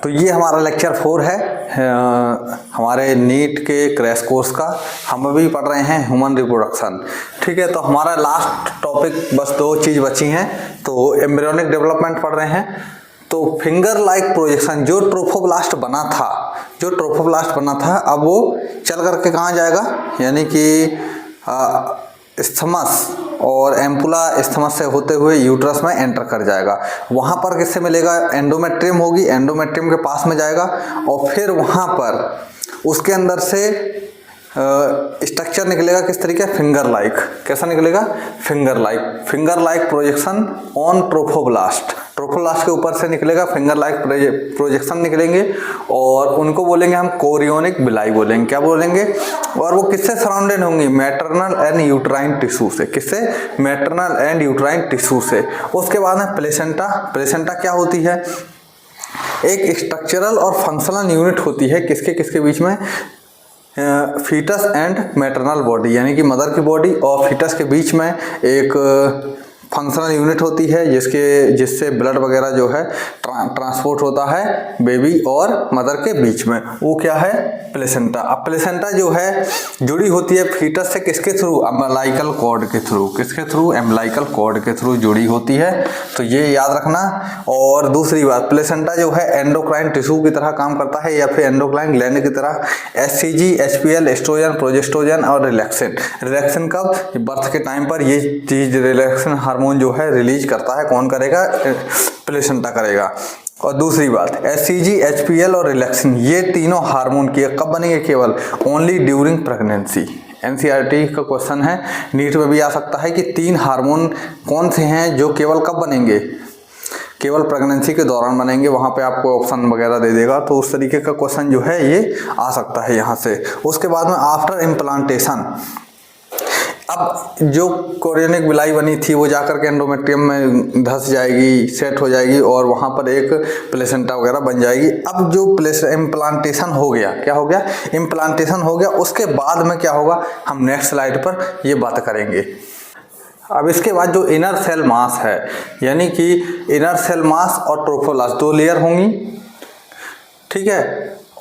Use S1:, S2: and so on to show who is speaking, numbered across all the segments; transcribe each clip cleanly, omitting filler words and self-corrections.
S1: तो ये हमारा लेक्चर 4 है हमारे नीट के क्रैश कोर्स का। हम अभी पढ़ रहे हैं ह्यूमन रिप्रोडक्शन। ठीक है, तो हमारा लास्ट टॉपिक बस 2 चीज़ बची हैं। तो एम्ब्रियोनिक डेवलपमेंट पढ़ रहे हैं। तो फिंगर लाइक प्रोजेक्शन जो ट्रोफोब्लास्ट बना था, अब वो चल करके कहाँ जाएगा, यानी कि स्थमस और एम्पुला स्थमस से होते हुए यूट्रस में एंटर कर जाएगा। वहाँ पर किससे मिलेगा, एंडोमेट्रियम होगी, एंडोमेट्रियम के पास में जाएगा और फिर वहाँ पर उसके अंदर से स्ट्रक्चर निकलेगा किस तरीके, फिंगर लाइक। कैसा निकलेगा, finger like projection on trophoblast के ऊपर से निकलेगा फिंगर लाइक प्रोजेक्शन निकलेंगे और उनको बोलेंगे हम कोरियोनिक बिलाई बोलेंगे। क्या बोलेंगे, और वो किससे सराउंडेड होंगी, मैटरनल एंड यूट्राइन टिश्यू से। किससे, मैटरनल एंड यूट्राइन टिश्यू से। उसके बाद में प्लेसेंटा क्या होती है, एक स्ट्रक्चरल और फंक्शनल यूनिट होती है किसके बीच में, फीटस एंड मैटरनल बॉडी, यानी कि मदर की बॉडी और फीटस के बीच में एक फंक्शनल यूनिट होती है जिससे ब्लड वगैरह जो है ट्रांसपोर्ट होता है बेबी और मदर के बीच में। वो क्या है, प्लेसेंटा। अब प्लेसेंटा जो है जुड़ी होती है फीटस से किसके थ्रू, अम्बिलाइकल कॉर्ड के थ्रू। किसके थ्रू, अम्बिलाइकल कॉर्ड के थ्रू जुड़ी होती है। तो ये याद रखना। और दूसरी बात, प्लेसेंटा जो है एंडोक्राइन टिश्यू की तरह काम करता है या फिर एंडोक्राइन ग्लैंड की तरह। HCG, HPL, एस्ट्रोजन, प्रोजेस्ट्रोजन और रिलैक्सिन कब, बर्थ के टाइम पर ये चीज रिलैक्सिन हार्मोन जो है रिलीज करता है। कौन करेगा, प्लेसेंटा करेगा। और दूसरी बात, HCG, HPL और रिलैक्सिन ये तीनों हार्मोन की कब बनेंगे, केवल ओनली ड्यूरिंग प्रेगनेंसी। NCERT का क्वेश्चन है, नीट में भी आ सकता है कि 3 हार्मोन कौन से हैं जो केवल कब बनेंगे, केवल प्रेगनेंसी के दौरान बनेंगे। वहाँ पे आपको ऑप्शन वगैरह दे देगा। तो उस तरीके का क्वेश्चन जो है ये आ सकता है यहाँ से। उसके बाद में आफ्टर इम्प्लांटेशन, अब जो कोरियोनिक बिलाई बनी थी वो जाकर के एंडोमेट्रियम में धस जाएगी, सेट हो जाएगी और वहाँ पर एक प्लेसेंटा वगैरह बन जाएगी। अब जो इम्प्लांटेशन हो गया, क्या हो गया, इम्प्लांटेशन हो गया, उसके बाद में क्या होगा हम नेक्स्ट स्लाइड पर ये बात करेंगे। अब इसके बाद जो इनर सेल मास है, यानी कि इनर सेल मास और ट्रोफोब्लास्ट 2 लेयर होंगी। ठीक है,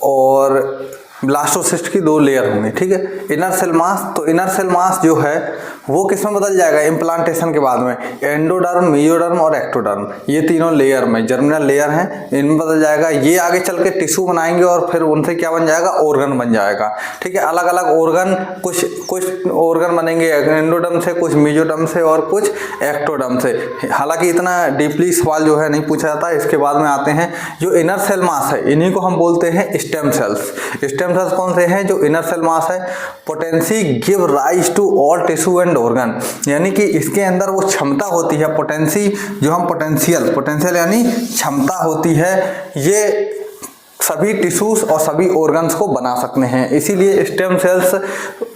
S1: और ब्लास्टोसिस्ट की 2 लेयर होंगी। ठीक है, इनर सेल मास, तो इनर सेल मास जो है वो किसमें बदल जाएगा इम्प्लांटेशन के बाद में, एंडोडर्म, मेसोडर्म और एक्टोडर्म, ये तीनों लेयर में जर्मिनल लेयर हैं, इनमें बदल जाएगा। ये आगे चल के टिश्यू बनाएंगे और फिर उनसे क्या बन जाएगा, ऑर्गन बन जाएगा। ठीक है, अलग अलग ऑर्गन, कुछ ऑर्गन बनेंगे एंडोडर्म से, कुछ मेसोडर्म से और कुछ एक्टोडर्म से। हालांकि इतना डीपली सवाल जो है नहीं पूछा जाता। इसके बाद में आते हैं जो इनर सेल मास है, इन्हीं को हम बोलते हैं स्टेम सेल्स। स्टेम सेल्स कौन से हैं, जो इनर सेल मास है। Potency give rise to all tissue and organ, यानी कि इसके अंदर वो क्षमता होती है, पोटेंसी जो हम पोटेंशियल यानी क्षमता होती है, ये सभी टिश्यूज और सभी ऑर्गन्स को बना सकते हैं। इसीलिए स्टेम सेल्स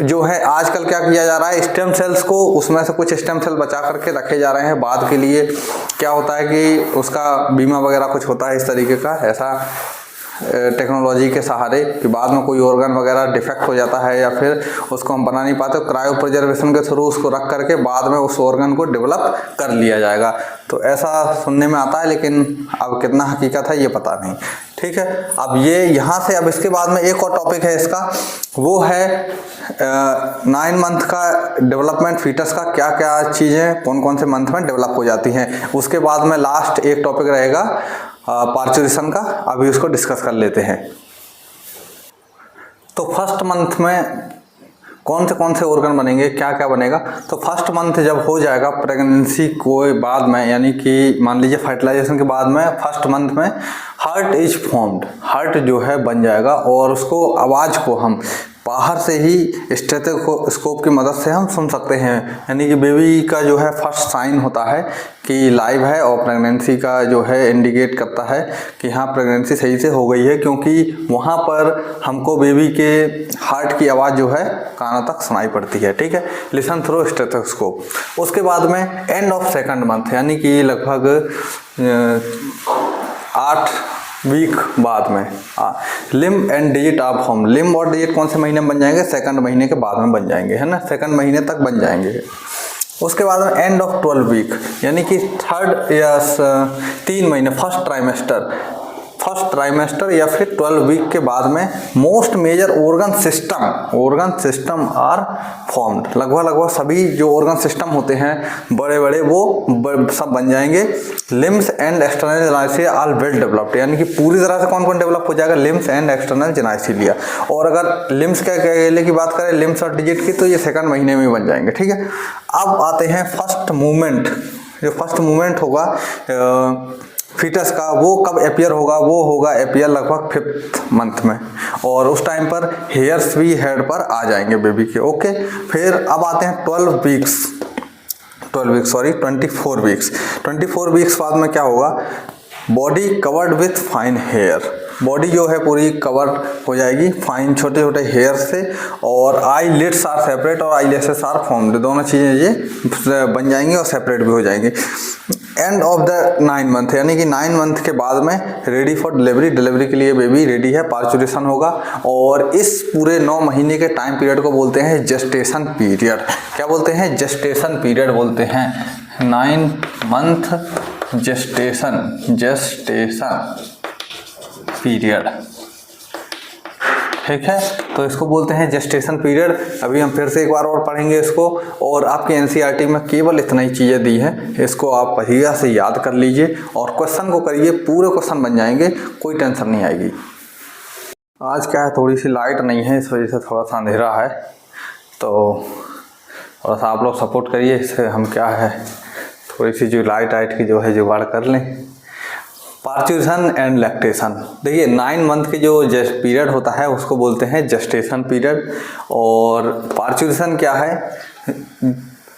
S1: जो है आजकल क्या किया जा रहा है, स्टेम सेल्स को उसमें से कुछ स्टेम सेल बचा करके रखे जा रहे हैं बाद के लिए। क्या होता है कि उसका बीमा वगैरह कुछ होता है इस तरीके का, ऐसा टेक्नोलॉजी के सहारे, कि बाद में कोई ऑर्गन वगैरह डिफेक्ट हो जाता है या फिर उसको हम बना नहीं पाते, क्रायो प्रिजर्वेशन के थ्रू उसको रख करके बाद में उस ऑर्गन को डेवलप कर लिया जाएगा। तो ऐसा सुनने में आता है, लेकिन अब कितना हकीकत है ये पता नहीं। ठीक है, अब ये यहाँ से, अब इसके बाद में एक और टॉपिक है इसका, वो है 9 मंथ का डेवलपमेंट फीटस का, क्या क्या चीज़ें कौन कौन से मंथ में डेवलप हो जाती हैं। उसके बाद में लास्ट एक टॉपिक रहेगा पार्चुरेशन का, अभी उसको डिस्कस कर लेते हैं। तो फर्स्ट मंथ में कौन से ऑर्गन बनेंगे, क्या क्या बनेगा। तो फर्स्ट मंथ जब हो जाएगा प्रेगनेंसी को बाद में, यानी कि मान लीजिए फर्टिलाइजेशन के बाद में फर्स्ट मंथ में हार्ट इज फॉर्म्ड, हार्ट जो है बन जाएगा और उसको आवाज़ को हम बाहर से ही स्टेथोस्कोप की मदद से हम सुन सकते हैं। यानी कि बेबी का जो है फर्स्ट साइन होता है कि लाइव है और प्रेगनेंसी का जो है इंडिकेट करता है कि हाँ प्रेगनेंसी सही से हो गई है, क्योंकि वहाँ पर हमको बेबी के हार्ट की आवाज़ जो है कानों तक सुनाई पड़ती है। ठीक है, लिसन थ्रू स्टेथोस्कोप। उसके बाद में एंड ऑफ सेकंड मंथ, यानी कि लगभग 8 वीक बाद में limb and digit of home, limb और डिजिट कौन से महीने में बन जाएंगे, सेकंड महीने के बाद में बन जाएंगे, है ना, सेकंड महीने तक बन जाएंगे। उसके बाद में एंड ऑफ 12 वीक, यानी कि 3 महीने, फर्स्ट फर्स्ट ट्राइमेस्टर या फिर 12 वीक के बाद में most major organ system are formed. लगभग सभी जो ऑर्गन सिस्टम होते हैं बड़े बड़े वो सब बन जाएंगे। Limbs and external genitalia are well developed, यानी कि पूरी तरह से कौन कौन डेवलप हो जाएगा, लिम्स एंड एक्सटर्नल जेनाइसिलिया। और अगर लिम्स के की बात करें, लिम्स और डिजिट की, तो ये सेकंड महीने में बन जाएंगे। ठीक है, अब आते हैं फर्स्ट मूवमेंट। जो फर्स्ट मूवमेंट होगा फीटस का वो कब अपियर होगा, वो होगा अपियर लगभग 5th मंथ में, और उस टाइम पर हेयर्स भी हेड पर आ जाएंगे बेबी के। ओके, फिर अब आते हैं 24 वीक्स बाद में क्या होगा, body covered with fine hair. Body जो है पूरी कवर हो जाएगी फाइन छोटे छोटे हेयर से, और आई लिड्स आर सेपरेट और आई लेसेस आर फॉर्म्ड। दोनों चीज़ें ये बन जाएंगी और सेपरेट भी हो जाएंगी। एंड ऑफ द 9 मंथ, यानी कि 9 मंथ के बाद में रेडी फॉर डिलीवरी के लिए बेबी रेडी है, पार्चुरेशन होगा। और इस पूरे 9 महीने के टाइम पीरियड को बोलते हैं जेस्टेशन पीरियड। क्या बोलते हैं, जेस्टेशन पीरियड बोलते हैं। 9 मंथ जेस्टेशन पीरियड, ठीक है, तो इसको बोलते हैं जेस्टेशन पीरियड। अभी हम फिर से एक बार और पढ़ेंगे इसको, और आपके एनसीईआरटी में केवल इतना ही चीज़ें दी हैं, इसको आप बढ़िया से याद कर लीजिए और क्वेश्चन को करिए, पूरे क्वेश्चन बन जाएंगे, कोई टेंशन नहीं आएगी। आज क्या है, थोड़ी सी लाइट नहीं है, इस वजह से थोड़ा सा अंधेरा है, तो थोड़ा सा आप लोग सपोर्ट करिए। इससे हम क्या है थोड़ी सी जो लाइट की जो है जुगाड़ कर लें। पार्चुरेशन एंड लैक्टेशन, देखिए 9 मंथ के जो पीरियड होता है उसको बोलते हैं जेस्टेशन पीरियड। और पार्चुरेशन क्या है,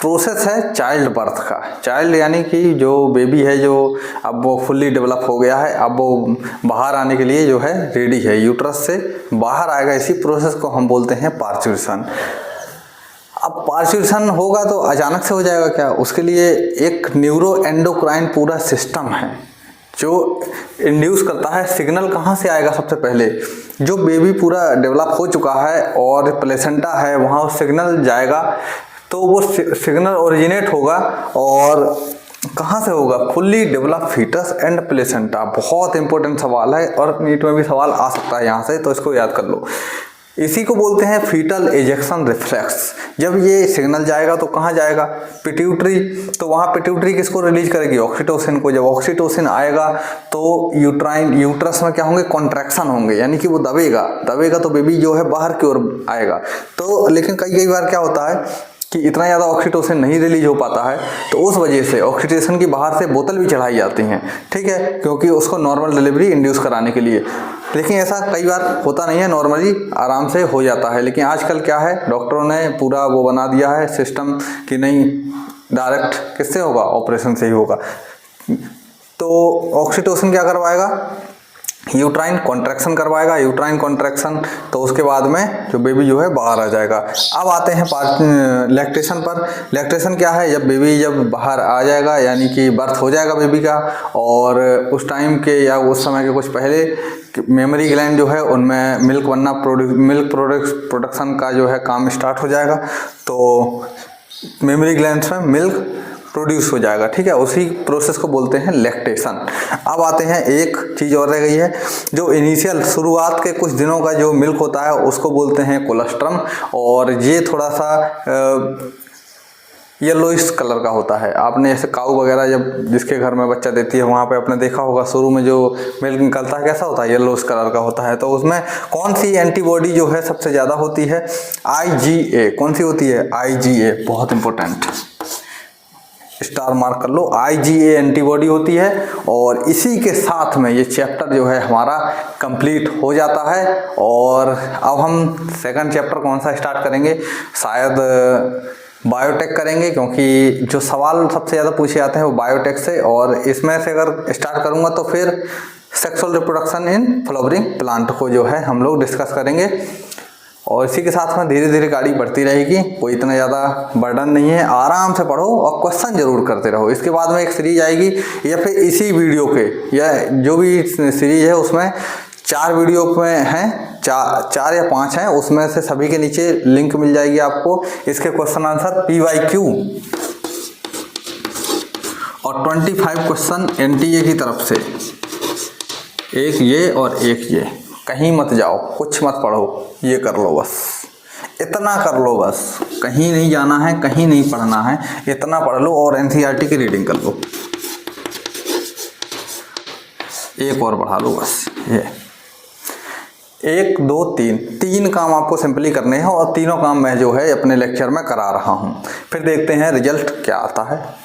S1: प्रोसेस है चाइल्ड बर्थ का। चाइल्ड यानी कि जो बेबी है, जो अब वो फुल्ली डेवलप हो गया है, अब वो बाहर आने के लिए जो है रेडी है, यूट्रस से बाहर आएगा, इसी प्रोसेस को हम बोलते हैं पार्चुरेशन। अब पार्चुरेशन होगा तो अचानक से हो जाएगा क्या, उसके लिए एक न्यूरो एंडोक्राइन पूरा सिस्टम है जो इंड्यूस करता है। सिग्नल कहाँ से आएगा, सबसे पहले जो बेबी पूरा डेवलप हो चुका है और प्लेसेंटा है वहाँ सिग्नल जाएगा, तो वो सिग्नल ओरिजिनेट होगा, और कहाँ से होगा, fully develop foetus and placenta. बहुत इंपॉर्टेंट सवाल है और नीट में भी सवाल आ सकता है यहाँ से, तो इसको याद कर लो। इसी को बोलते हैं फीटल एजेक्शन रिफ्लेक्स। जब ये सिग्नल जाएगा तो कहाँ जाएगा, पिट्यूटरी, तो वहाँ पिट्यूटरी किसको रिलीज करेगी, ऑक्सीटोसिन को। जब ऑक्सीटोसिन आएगा तो यूट्रस में क्या होंगे, कॉन्ट्रैक्शन होंगे, यानी कि वो दबेगा तो बेबी जो है बाहर की ओर आएगा। तो लेकिन कई बार क्या होता है कि इतना ज़्यादा ऑक्सीटोसिन नहीं रिलीज हो पाता है, तो उस वजह से ऑक्सीटोसिन की बाहर से बोतल भी चढ़ाई जाती हैं, ठीक है, क्योंकि उसको नॉर्मल डिलीवरी इंड्यूस कराने के लिए। लेकिन ऐसा कई बार होता नहीं है, नॉर्मली आराम से हो जाता है। लेकिन आजकल क्या है, डॉक्टरों ने पूरा वो बना दिया है सिस्टम कि नहीं, डायरेक्ट किससे होगा, ऑपरेशन से ही होगा। तो ऑक्सीटोसिन क्या करवाएगा, यूट्राइन कॉन्ट्रैक्शन करवाएगा, यूट्राइन कॉन्ट्रैक्शन, तो उसके बाद में जो बेबी जो है बाहर आ जाएगा। अब आते हैं लैक्टेशन पर। लैक्टेशन क्या है, जब बेबी जब बाहर आ जाएगा, यानी कि बर्थ हो जाएगा बेबी का, और उस टाइम के या उस समय के कुछ पहले मेमोरी ग्लैंड जो है उनमें मिल्क बनना, प्रोडक्शन का जो है काम स्टार्ट हो जाएगा। तो मेमोरी ग्लैंड्स में मिल्क प्रोड्यूस हो जाएगा, ठीक है, उसी प्रोसेस को बोलते हैं लैक्टेशन। अब आते हैं, एक चीज़ और रह गई है, जो इनिशियल शुरुआत के कुछ दिनों का जो मिल्क होता है उसको बोलते हैं कोलेस्ट्रम, और ये थोड़ा सा येलोइश कलर का होता है। आपने ऐसे काऊ वगैरह जब जिसके घर में बच्चा देती है वहाँ पे आपने देखा होगा, शुरू में जो मिल्क निकलता है कैसा होता है, येलोइश कलर का होता है। तो उसमें कौन सी एंटीबॉडी जो है सबसे ज़्यादा होती है, IgA। कौन सी होती है, IgA, बहुत इंपॉर्टेंट, स्टार मार्क कर लो, IgA एंटीबॉडी होती है। और इसी के साथ में ये चैप्टर जो है हमारा कंप्लीट हो जाता है। और अब हम सेकंड चैप्टर कौन सा स्टार्ट करेंगे, शायद बायोटेक करेंगे, क्योंकि जो सवाल सबसे ज़्यादा पूछे जाते हैं वो बायोटेक से, और इसमें से अगर स्टार्ट करूँगा तो फिर sexual reproduction in flowering plant को जो है हम लोग डिस्कस करेंगे। और इसी के साथ में धीरे धीरे गाड़ी बढ़ती रहेगी, कोई इतना ज़्यादा बर्डन नहीं है, आराम से पढ़ो और क्वेश्चन जरूर करते रहो। इसके बाद में एक सीरीज आएगी, या फिर इसी वीडियो के या जो भी सीरीज है उसमें 4 वीडियो में हैं, 4 या 5 हैं, उसमें से सभी के नीचे लिंक मिल जाएगी आपको। इसके क्वेश्चन आंसर PYQ और 25 क्वेश्चन NTA की तरफ से एक ये और एक ये, कहीं मत जाओ, कुछ मत पढ़ो, ये कर लो बस, इतना कर लो बस, कहीं नहीं जाना है, कहीं नहीं पढ़ना है, इतना पढ़ लो और एनसीईआरटी की रीडिंग कर लो, एक और बढ़ा लो बस। ये 1 2 3 काम आपको सिंपली करने हैं और तीनों काम मैं जो है अपने लेक्चर में करा रहा हूँ। फिर देखते हैं रिजल्ट क्या आता है।